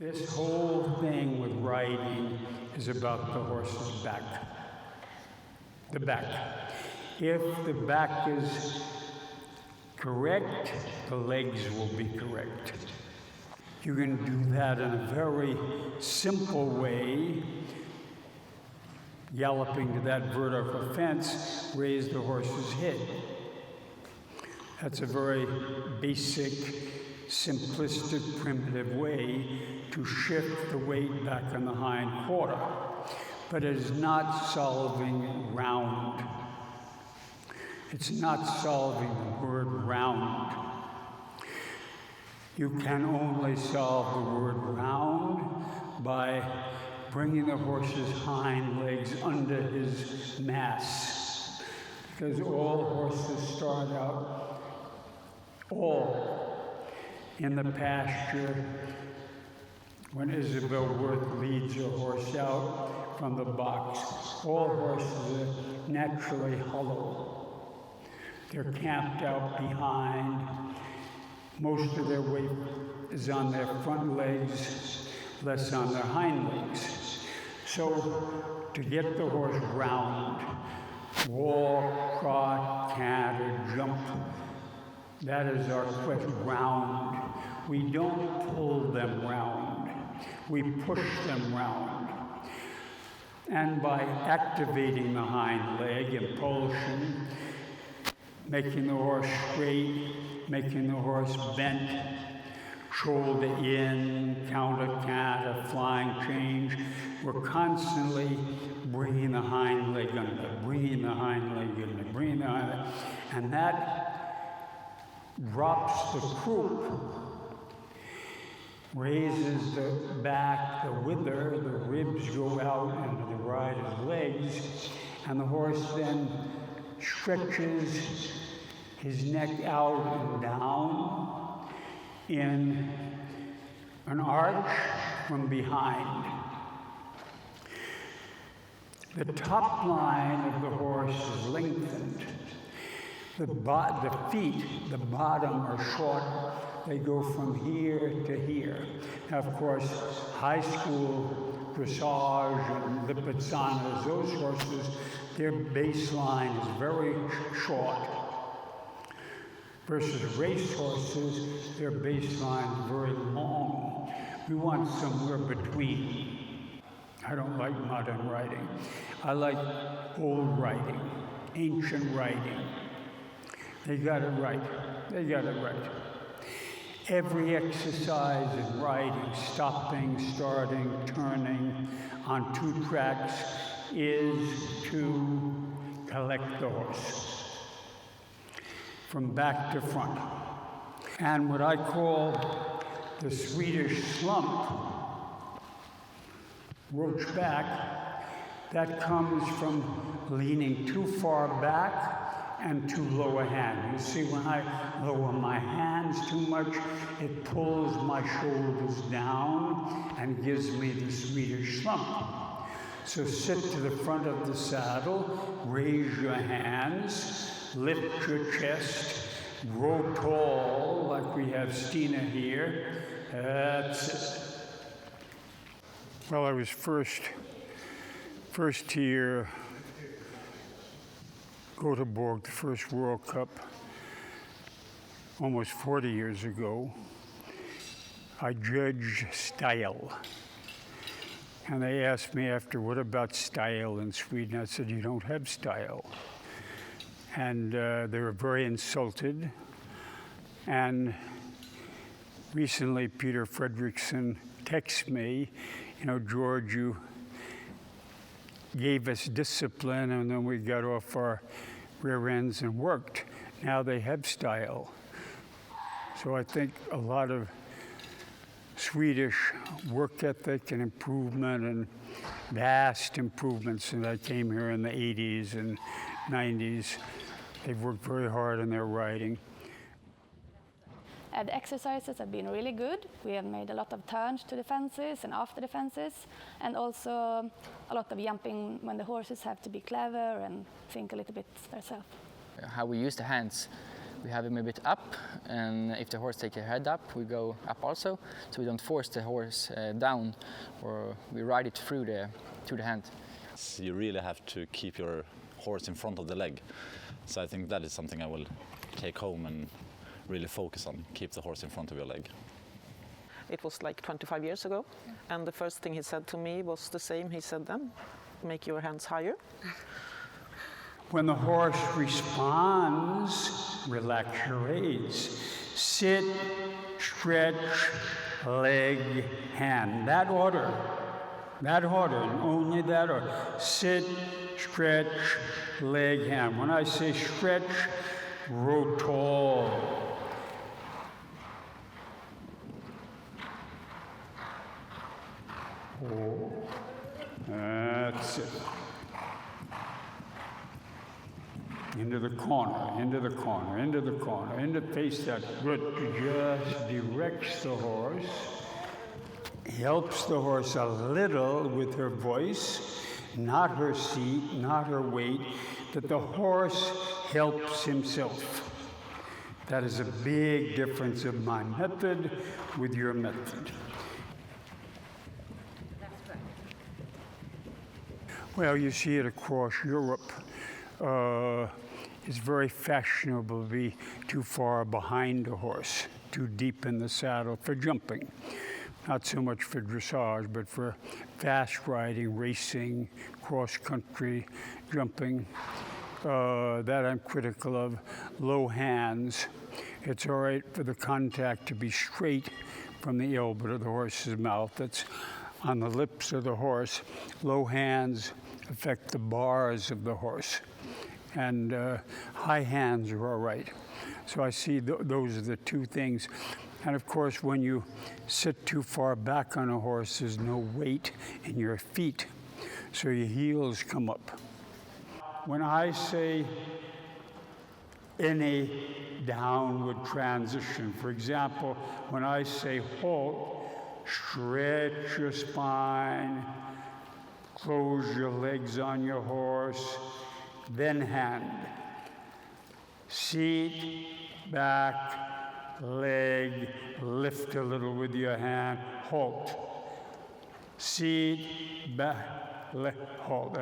This whole thing with riding is about the horse's back. The back. If the back is correct, the legs will be correct. You can do that in a very simple way. Galloping to that vertical fence, raise the horse's head. That's a very basic, simplistic, primitive way to shift the weight back on the hind quarter. But it is not solving round. It's not solving the word round. You can only solve the word round by bringing the horse's hind legs under his mass. Because all horses start out, all in the pasture. When Isabel Worth leads a horse out from the box, all horses are naturally hollow. They're camped out behind. Most of their weight is on their front legs, less on their hind legs. So to get the horse round, walk, trot, canter, jump, that is our quest, round. We don't pull them round. We push them round. And by activating the hind leg, impulsion, making the horse straight, making the horse bent, shoulder in, counter, canter, flying change, we're constantly bringing the hind leg under, bringing the hind leg under, bringing the hind leg, and that drops the croup, raises the back, the wither, the ribs go out into the rider's legs, and the horse then stretches his neck out and down in an arch from behind. The top line of the horse is lengthened. The feet, the bottom are short. They go from here to here. Now, of course, high school dressage and Lipizzanas, those horses, their baseline is very short. Versus race horses, their baseline is very long. We want somewhere between. I don't like modern riding. I like old riding, ancient riding. They got it right. They got it right. Every exercise in riding, stopping, starting, turning on 2 tracks is to collect the horse from back to front. And what I call the Swedish slump, roach back, that comes from leaning too far back and too low a hand. You see, when I lower my hands too much, it pulls my shoulders down and gives me the Swedish slump. So sit to the front of the saddle, raise your hands, lift your chest, grow tall like we have Stina here. That's it. Well, I was first here, Göteborg, the first World Cup, almost 40 years ago. I judged style. And they asked me after, what about style in Sweden? I said, you don't have style. And they were very insulted. And recently, Peter Fredriksson texted me, you know, George, you gave us discipline, and then we got off our rear ends and worked. Now they have style. So I think a lot of Swedish work ethic and improvement and vast improvements since I came here in the 80s and 90s. They've worked very hard on their riding. The exercises have been really good. We have made a lot of turns to the fences and after the fences, and also a lot of jumping when the horses have to be clever and think a little bit themselves. How we use the hands we have him a bit up, and if the horse takes a head up, we go up also, so we don't force the horse down, or we ride it through the hand. You really have to keep your horse in front of the leg. So I think that is something I will take home and really focus on, keep the horse in front of your leg. It was like 25 years ago, and the first thing he said to me was the same he said then: make your hands higher. When the horse responds, relax your aids. Sit, stretch, leg, hand. That order, and only that order. Sit, stretch, leg, hand. When I say stretch, row tall. Oh, that's it. Into the corner, into the corner, into the corner, into face that. Good. Just directs the horse, helps the horse a little with her voice, not her seat, not her weight, that the horse helps himself. That is a big difference of my method with your method. Well, you see it across Europe. It's very fashionable to be too far behind a horse, too deep in the saddle for jumping. Not so much for dressage, but for fast riding, racing, cross-country jumping. That I'm critical of. Low hands. It's all right for the contact to be straight from the elbow to the horse's mouth. That's on the lips of the horse. Low hands affect the bars of the horse. And high hands are all right. So I see those are the two things. And of course, when you sit too far back on a horse, there's no weight in your feet, so your heels come up. When I say in a downward transition, for example, when I say halt, stretch your spine, close your legs on your horse, then hand. Seat, back, leg, lift a little with your hand, halt. Seat, back, leg, halt.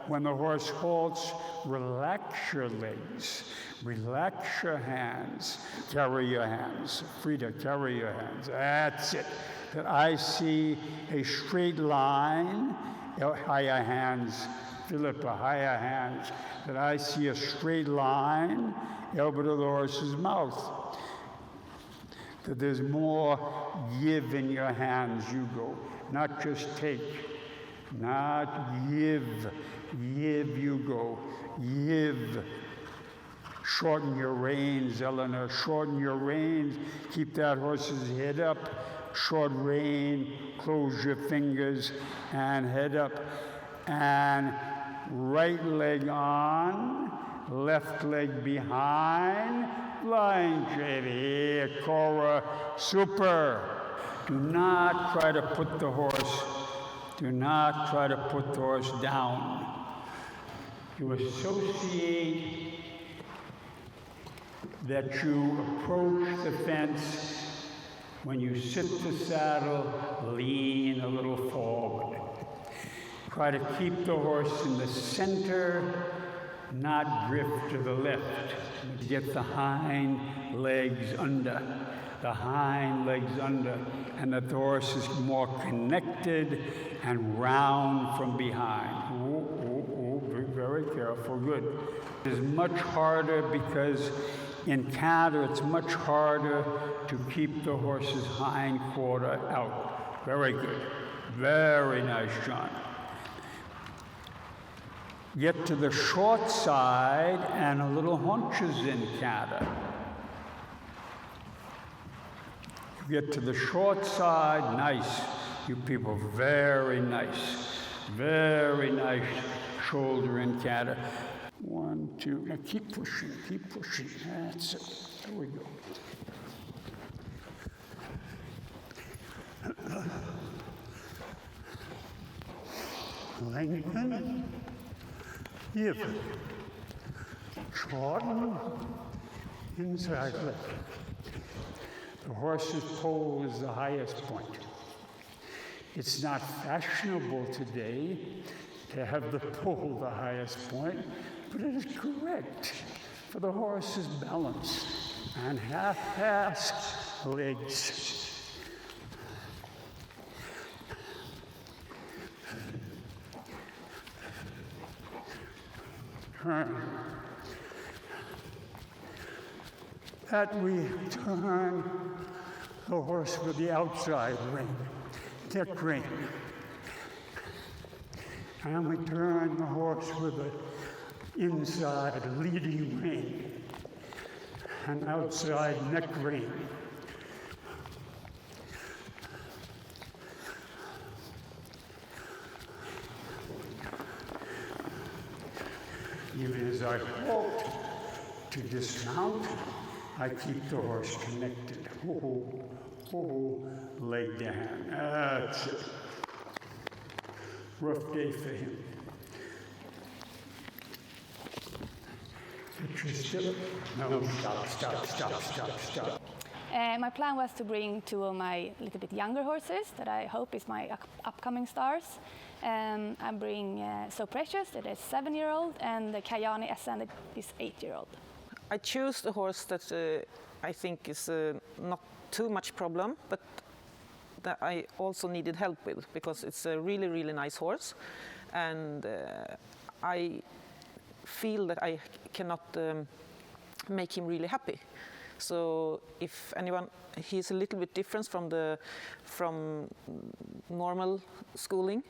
When the horse halts, relax your legs, relax your hands, carry your hands. Frida, carry your hands. That's it. That I see a straight line, higher hands, Philippa, higher hands, that I see a straight line, elbow to the horse's mouth. That there's more give in your hands, you go, not just take, not give, you go, give. Shorten your reins, Eleanor, shorten your reins, keep that horse's head up, short rein, close your fingers, and head up, and right leg on, left leg behind, flying straight here, Cora, super. Do not try to put the horse down. You associate that you approach the fence. When you sit the saddle, lean a little forward. Try to keep the horse in the center, not drift to the left. Get the hind legs under, and that the horse is more connected and round from behind. Be very careful, good. It is much harder because in canter it's much harder to keep the horse's hind quarter out. Very good. Very nice, John. Get to the short side and a little haunches in canter. Get to the short side, nice. You people, very nice. Very nice shoulder in canter. 1, 2, now keep pushing, that's it. There we go. Lengthen, give, shorten, inside leg. The horse's pole is the highest point. It's not fashionable today to have the pole the highest point, but it is correct for the horse's balance and half-pass legs. Turn. That we turn the horse with the outside rein, neck rein. And we turn the horse with the inside leading rein and outside neck rein. Even as I halt to dismount, I keep the horse connected. Leg down. That's it. Rough day for him. Get your step. No, stop. My plan was to bring two of my little bit younger horses that I hope is my upcoming stars. I bring So Precious, that is 7-year-old, and the Kayani Ascended, this 8-year-old. I choose the horse that I think is not too much problem, but that I also needed help with, because it's a really, really nice horse, and I feel that I cannot make him really happy. So if anyone, he's a little bit different from normal schooling.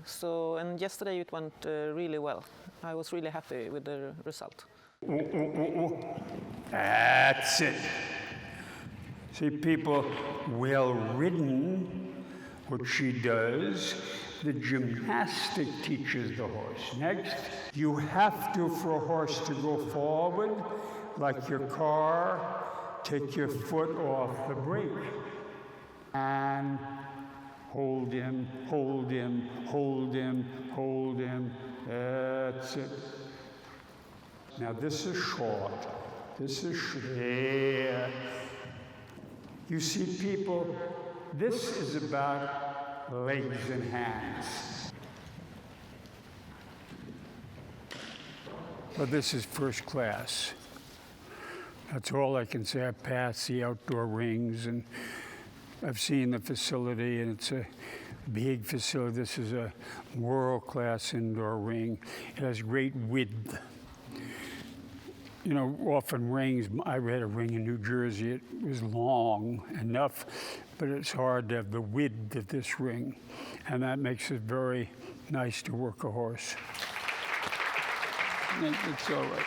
So, and yesterday it went really well. I was really happy with the result. That's it. See, people, well ridden, what she does, the gymnastic teaches the horse. Next, you have to, for a horse to go forward, like your car, take your foot off the brake and hold him. That's it. Now this is short. Yeah. You see, people, this is about legs and hands. But this is first class. That's all I can say. I've passed the outdoor rings and I've seen the facility, and it's a big facility. This is a world-class indoor ring. It has great width. You know, often rings, I read a ring in New Jersey, it was long enough, but it's hard to have the width of this ring. And that makes it very nice to work a horse. It's all right.